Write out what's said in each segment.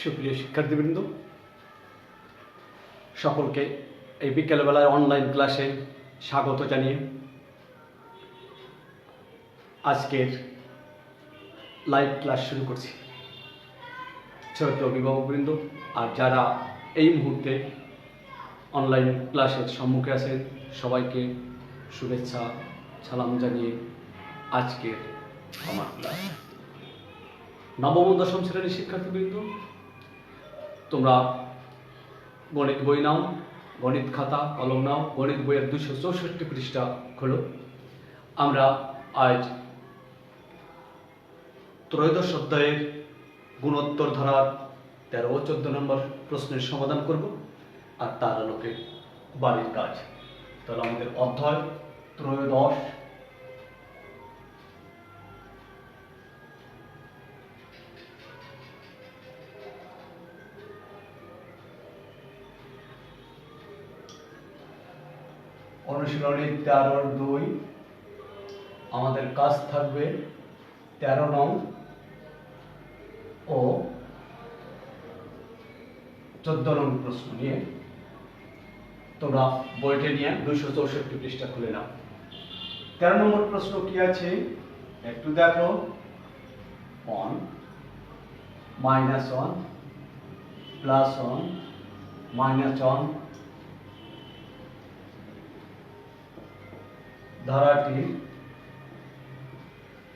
সুপ্রিয় শিক্ষার্থীবৃন্দ, সকলকে এই বিকেলবেলায় অনলাইন ক্লাসে স্বাগত জানিয়ে আজকের লাইভ ক্লাস শুরু করছি। ছোট অভিভাবকবৃন্দ আর যারা এই মুহূর্তে অনলাইন ক্লাসের সম্মুখে আছেন সবাইকে শুভেচ্ছা সালাম জানিয়ে আজকের আমার ক্লাস। নবম ও দশম শ্রেণীর শিক্ষার্থীবৃন্দ, তোমরা গণিত বই নাও, গণিত খাতা কলম নাও, গণিত বইয়ের 264 পৃষ্ঠা খোলো। আমরা আজ ত্রয়োদশ অধ্যায়ের গুণোত্তর ধারার 13 ও 14 নম্বর প্রশ্নের সমাধান করব, আর তার আলোকে বাড়ির কাজ। তাহলে আমাদের অধ্যায় ত্রয়োদশ, অনুশীলনী 13-2। আমাদের কাজ থাকবে 13 নং ও 14 নং প্রশ্ন নিয়ে। তোমরা বইটা নিয়ে 264 পৃষ্ঠা খুলে নাও। 13 নম্বর প্রশ্ন কি আছে একটু দেখো। 1 -1 +1 -1 ধারাটির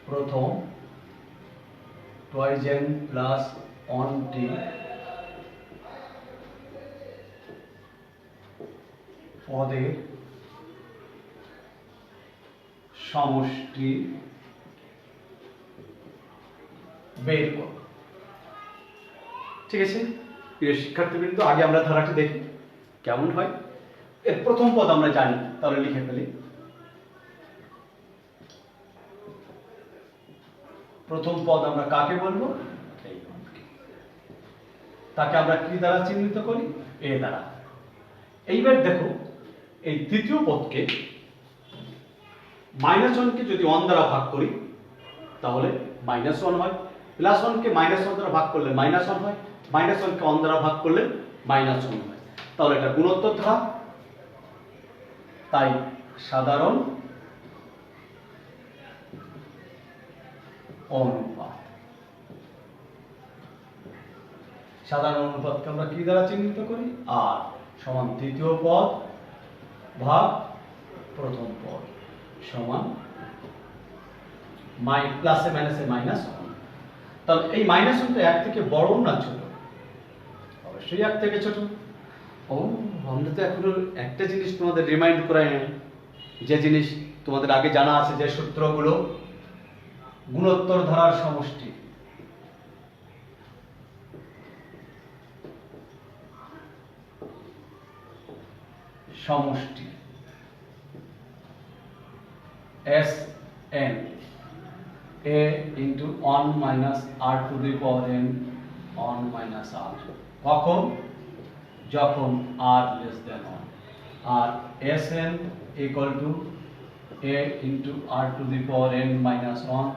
প্রথম টয়েজেন প্লাস অনটি পদের সমষ্টি বের করো। ঠিক আছে প্রিয় শিক্ষার্থীবৃন্দ, আগে আমরা ধারাটি দেখি কেমন হয়। এর প্রথম পদ আমরা জানি, তাহলে লিখে ফেলি। প্রথম পদ আমরা কাকে বলবো? তাকে আমরা কি দ্বারা চিহ্নিত করি? এ দ্বারা। এইবার দেখো, এই তৃতীয় পদকে -1 কে যদি 1 দ্বারা ভাগ করি তাহলে -1 হয়, +1 কে -1 দ্বারা ভাগ করলে -1 হয়, -1 কে 1 দ্বারা ভাগ করলে -1 হয়। তাহলে এটা গুণোত্তর ধারা, তাই সাধারণ অনুপাত। সাধারণ অনুপাতকে আমরা কি দ্বারা চিহ্নিত করি? আর সমান তৃতীয় পদ ভাগ প্রথম পদ সমান প্লাসে মাইনাসে -1। তাহলে এই -1টা 1 থেকে বড় না ছোট? অবশ্যই 1 থেকে ছোট। ও, আমরা তো এখনো একটা জিনিস তোমাদের রিমাইন্ড করাই নাই, যে জিনিস তোমাদের আগে জানা আছে, যে সূত্রগুলো গুণোত্তর ধারার সমষ্টি। সমষ্টি Sn a into 1 minus r to the power n 1 minus r। কখন? যখন r less than 1। R Sn equal to a into r to the power n minus 1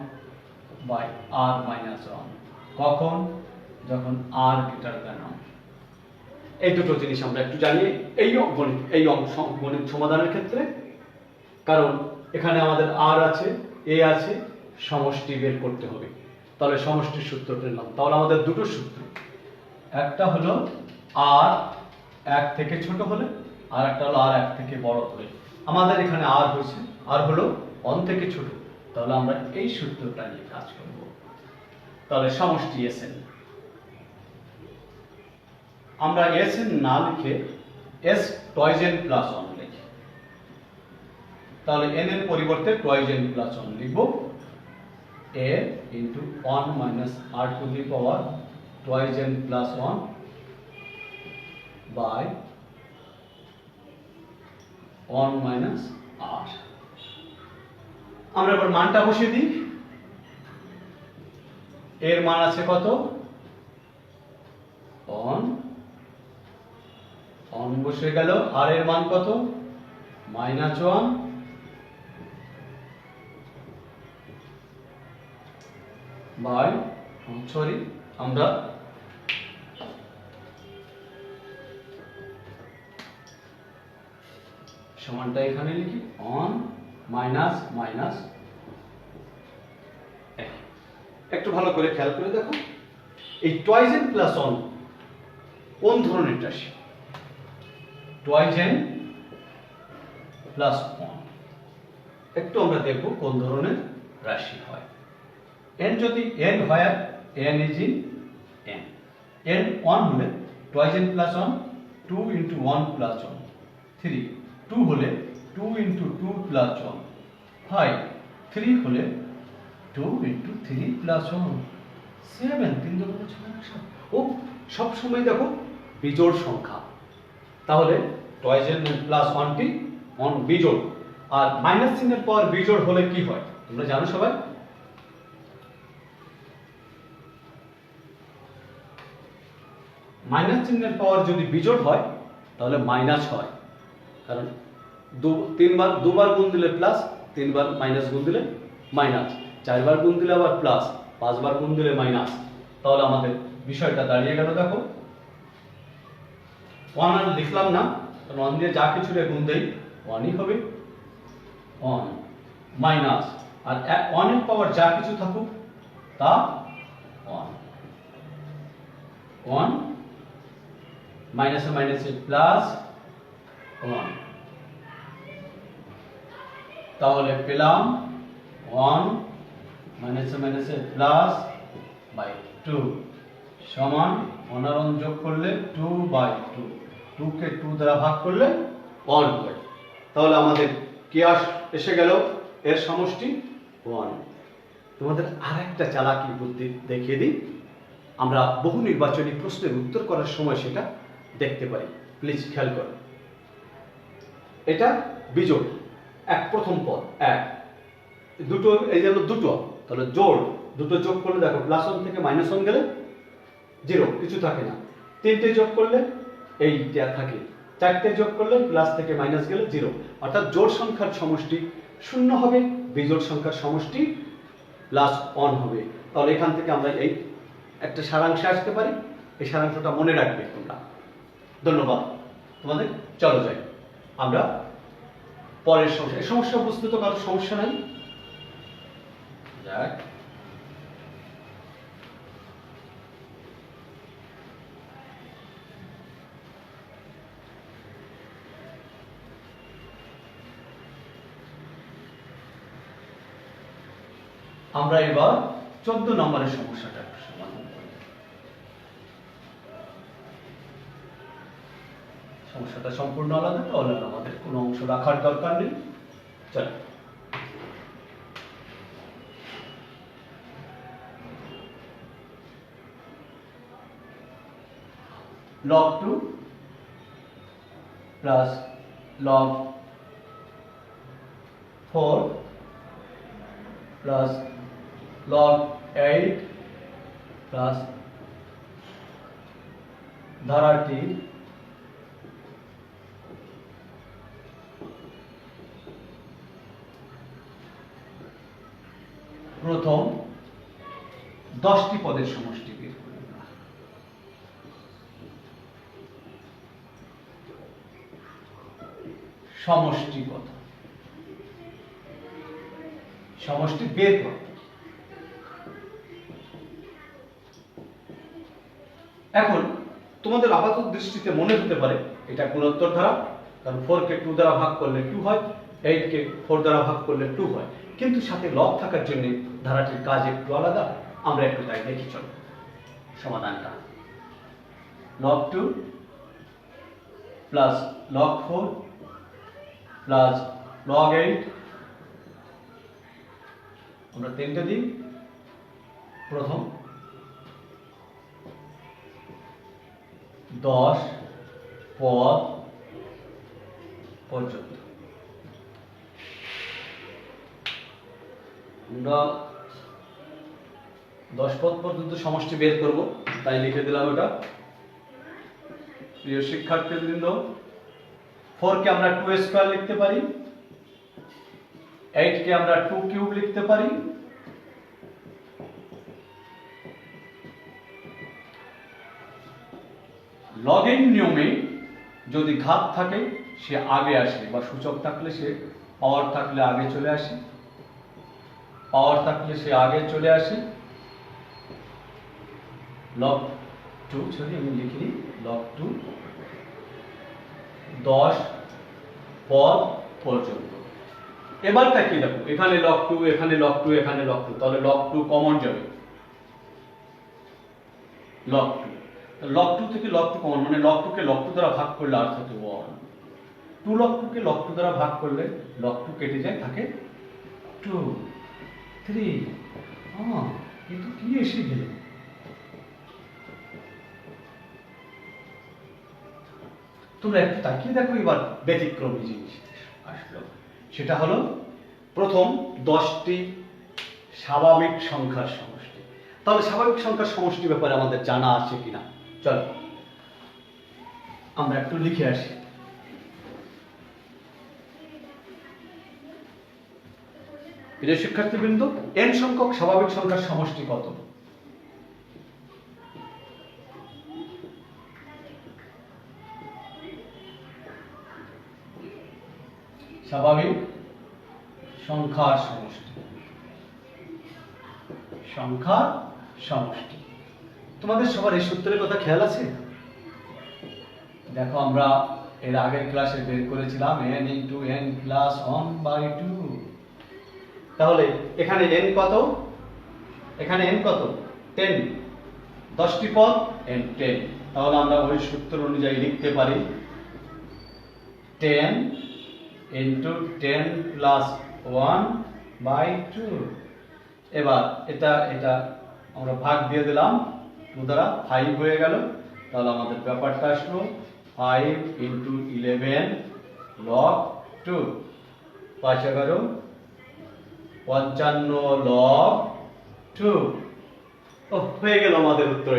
by r minus 1। কখন? যখন r greater than 1। এই দুটো জিনিস আমরা একটু জানি এই অংশ গণিত সমাধানের ক্ষেত্রে, কারণ এখানে আমাদের r আছে, a আছে, সমষ্টি বের করতে হবে। তাহলে সমষ্টির সূত্রটা নিলাম। তাহলে আমাদের দুটো সূত্র, একটা হলো r 1 থেকে ছোট হলে, আর একটা হলো r 1 থেকে বড় হলে। আমাদের এখানে r হয়েছে, r হলো 1 থেকে ছোট, তাহলে আমরা এই সূত্রটা নিয়ে কাজ করব। তাহলে সমষ্টি Sn, আমরা Sn না লিখে S টয়েজেন প্লাস 1 লিখি। তাহলে n এর পরিবর্তে টয়েজেন প্লাস 1 লিখব। a into 1 minus r to the power টয়েজেন প্লাস 1 by 1 minus r। আমরা এবার মানটা বসিয়ে দিই। এর মান আছে কত? 1 বসে গেল। আর এর মান কত? -1 বাই আমরা সমানটা এখানে লিখি অন মাইনাস মাইনাস। একটু ভালো করে খেয়াল করে দেখো এই টয়েস এন প্লাস অন কোন ধরনের রাশি? টয়েস এন প্লাস অন একটু আমরা দেখব কোন ধরনের রাশি হয়। n যদি n হয় n is in n, n 1 হলে টয়েস n প্লাস 1 2 ইনটু 1 প্লাস 1 3, 2 হলে 2 ইনটু 2 প্লাস 1 5, 3 হলে 2 ইনটু 3 প্লাস 1 7, 3 দুগুণে 6। ও সব সময় দেখো বিজোড় সংখ্যা, তাহলে টয়েস n প্লাস 1টি অন বিজোড়। আর মাইনাস চিহ্নের পর বিজোড় হলে কি হয় তোমরা জানো সবাই? মাইনাস চিহ্নের পর যদি বিজোড় হয় তাহলে মাইনাস হয়, কারণ দুবার গুণ দিলে প্লাস, 3বার মাইনাস গুণ দিলে মাইনাস, 4বার গুণ দিলে আবার প্লাস, 5বার গুণ দিলে মাইনাস। তাহলে আমাদের বিষয়টা দাঁড়িয়ে গেল দেখো 1 আর লিখলাম না, কারণ 1 দিয়ে যা কিছু গুণ দেই 1ই হবে, 1 মাইনাস, আর 1 এর পাওয়ার যা কিছু থাকুক তা 1, 1 মাইনাসে মাইনাসে প্লাস 1, তাহলে পেলাম 1 মাইনাসে মাইনাসে প্লাস বাই 2 সমান 1 আর 1 যোগ করলে 2/2, 2 কে 2 দ্বারা ভাগ করলে 1 হয়। তাহলে আমাদের কি এসে গেল এর সমষ্টি 1। তোমাদের আরেকটা চালাকি বুদ্ধি দেখিয়ে দিই, আমরা বহু নির্বাচনী প্রশ্নের উত্তর করার সময় সেটা দেখতে পারি, প্লিজ খেয়াল করো। এটা বিজোড়, এক প্রথম পদ 1, দুটো এই গেল দুটো, তাহলে জোড় দুটো যোগ করলে দেখো প্লাস 1 থেকে মাইনাস 1 গেলে 0, কিছু থাকে না। 3টে যোগ করলে এইটা থাকে, 4টে যোগ করলে প্লাস থেকে মাইনাস গেলে 0, অর্থাৎ জোড় সংখ্যার সমষ্টি 0 হবে, বিজোড় সংখ্যার সমষ্টি প্লাস 1 হবে। তাহলে এখান থেকে আমরা এই একটা সারাংশে আসতে পারি, এই সারাংশটা মনে রাখবে তোমরা। ধন্যবাদ তোমাদের। চলো যাই আমরা পরের সমস্যা। এই সমস্যা বুঝতে তো কারো সমস্যা নাই? যাক, আমরা এবার 14 নম্বরের সমস্যাটা সমাধান করি। সমস্যাটা সম্পূর্ণ আলাদা, তাহলে আমাদের কোনো অংশ রাখার দরকার নেই। চলো log 2 plus log 4 plus log 8 plus ধারাটি প্রথম 10টি পদের সমষ্টি বের করে নেওয়া। সমষ্টি কত? সমষ্টি বের করতে। এখন তোমাদের আপাতত দৃষ্টিতে মনে হতে পারে এটা গুণোত্তর ধারা, কারণ 4 কে 2 দ্বারা ভাগ করলে 2 হয়, 8 কে 4 দ্বারা ভাগ করলে 2 হয়, কিন্তু সাথে লব থাকার জন্য ধারাটির কাজ একটু আলাদা। আমরা একটু তাই দেখি চলো সমাধানটা। log 2 plus log 4 plus log 8, আমরা 3টে দিই। প্রথম 10 পদ পর্যন্ত আমরা 10 পদ পর্যন্ত সমষ্টি বের করব, তাই লিখে দিলাম এটা। প্রিয় শিক্ষার্থীবৃন্দ, 4 কে আমরা 2 স্কয়ার লিখতে পারি, 8 কে আমরা 2 কিউব লিখতে পারি, লগইন নিয়মে যদি ঘাত থাকে সে আগে আসে, বা সূচক থাকলে সে পাওয়ার থাকলে আগে চলে আসে, পাওয়ার থাকলে সে আগে চলে আসে। লগ 2, সরি আমি লিখিনি, লগ 2 10 পদ পর্যন্ত। এবার তাকিয়ে দেখো, এখানে লগ 2, এখানে লগ 2, এখানে লগ 2, তাহলে লগ 2 কমন যাবে। লগ 2, লগ 2 থেকে লগ 2 কমন, মানে লগ 2 কে লগ 2 দ্বারা ভাগ করলে আর থাকে 1, 2 লগ 2 কে লগ 2 দ্বারা ভাগ করলে লগ 2 কেটে যায়, থাকে 2, 3। কিন্তু কি এসে গেল? তোমরা একটু তাকিয়ে দেখো, এবার ব্যতিক্রমী জিনিস আসলো। সেটা হলো প্রথম 10টি স্বাভাবিক সংখ্যার সমষ্টি। তাহলে স্বাভাবিক সংখ্যার সমষ্টি ব্যাপারে আমাদের জানা আছে কিনা, চলো আমরা একটু লিখে আসি। প্রিয় শিক্ষার্থীবৃন্দ, n সংখ্যক স্বাভাবিক সংখ্যার সমষ্টি কত? স্বাভাবিক সংখ্যার সমষ্টি, সংখ্যার সমষ্টি। তোমাদের সবার এই সূত্রের কথা খেয়াল আছে? দেখো, আমরা এর আগের ক্লাসে বের করেছিলাম n × n + 1/2। তাহলে এখানে n কত? এখানে n কত? 10, 10টি পদ, n 10। তাহলে আমরা ওই সূত্র অনুযায়ী লিখতে পারি 10 × 10 + 1/2। এবার এটা আমরা ভাগ দিয়ে দিলাম 2 দ্বারা, 5 হয়ে গেল। তাহলে আমাদের ব্যাপারটা আসলো 5 × 11 log 2, 5 11 55 log 2। হয়ে গেল আমাদের উত্তর।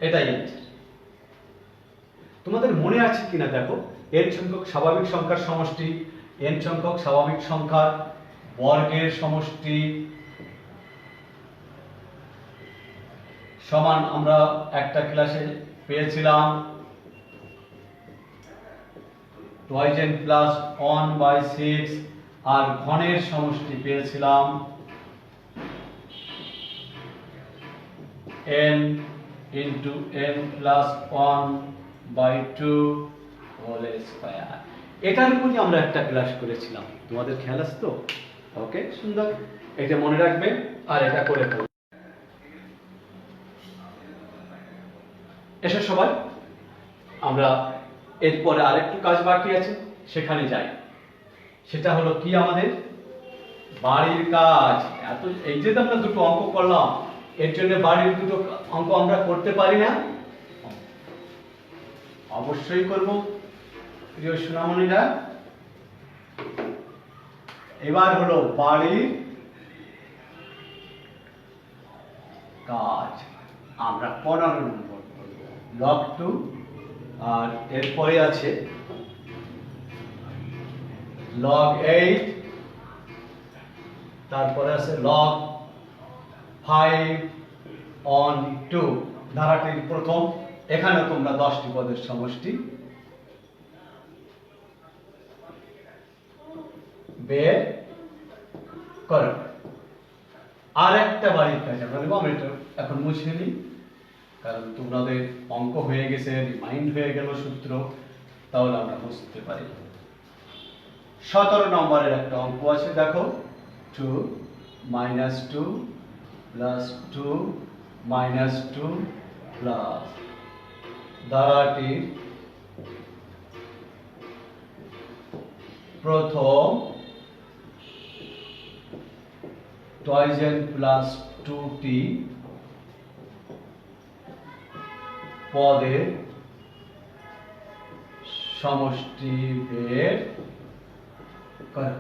এটাই অ্যান্সার। তোমাদের মনে আছে কিনা দেখো, n সংখ্যক স্বাভাবিক সংখ্যার সমষ্টি, n সংখ্যক স্বাভাবিক সংখ্যার বর্গের সমষ্টি সমান আমরা একটা ক্লাসে পেয়েছিলাম 2n + 1/6, আর ঘনের সমষ্টি পেয়েছিলাম n × n + 1/2 হোল স্কয়ার। এটার উপরই আমরা একটা ক্লাস করেছিলাম, তোমাদের খেয়াল আছে তো? ওকে, সুন্দর, এটা মনে রাখবে আর এটা করে ফেলবে। এসো সবাই, আমরা এরপরে আরেকটু কাজ বাকি আছে, সেখানে যাই। সেটা হলো কি, আমাদের বাড়ির কাজ। এই যে আমরা দুটো অঙ্ক করলাম, এর জন্য বাড়ির দুটো অঙ্ক আমরা করতে পারি না? অবশ্যই করব প্রিয় সোনামণিরা। এবার হলো বাড়ির কাজ, আমরা 15 নম্বর করব, log 2। আর এরপরে আছে log 8, তারপরে আছে log 5/2। ধারাটির প্রথম, এখানে তোমরা 10টি পদের সমষ্টি বের করো। আর একটা বাড়ির কাজ আমরা দেবো, আমি এটা এখন মুছে নিই, কারণ তোমাদের অঙ্ক হয়ে গেছে, রিমাইন্ড হয়ে গেল সূত্র, তাহলে আমরা বুঝতে পারি। 17 নম্বরের একটা অঙ্ক আছে, দেখো 2 - 2 + 2 - 2 প্লাস ধারাটির প্রথম 2n + 2টি পদের সমষ্টি বের করা।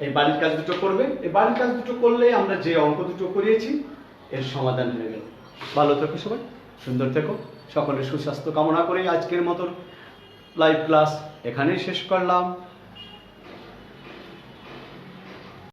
এই বাড়ির কাজ দুটো করবে। এই বাড়ির কাজ দুটো করলে আমরা যে অঙ্ক দুটো করিয়েছি এর সমাধান হয়ে গেল। ভালো থেকো সবাই, সুন্দর থেকো, সকলের সুস্বাস্থ্য কামনা করে আজকের মতো লাইভ ক্লাস এখানেই শেষ করলাম।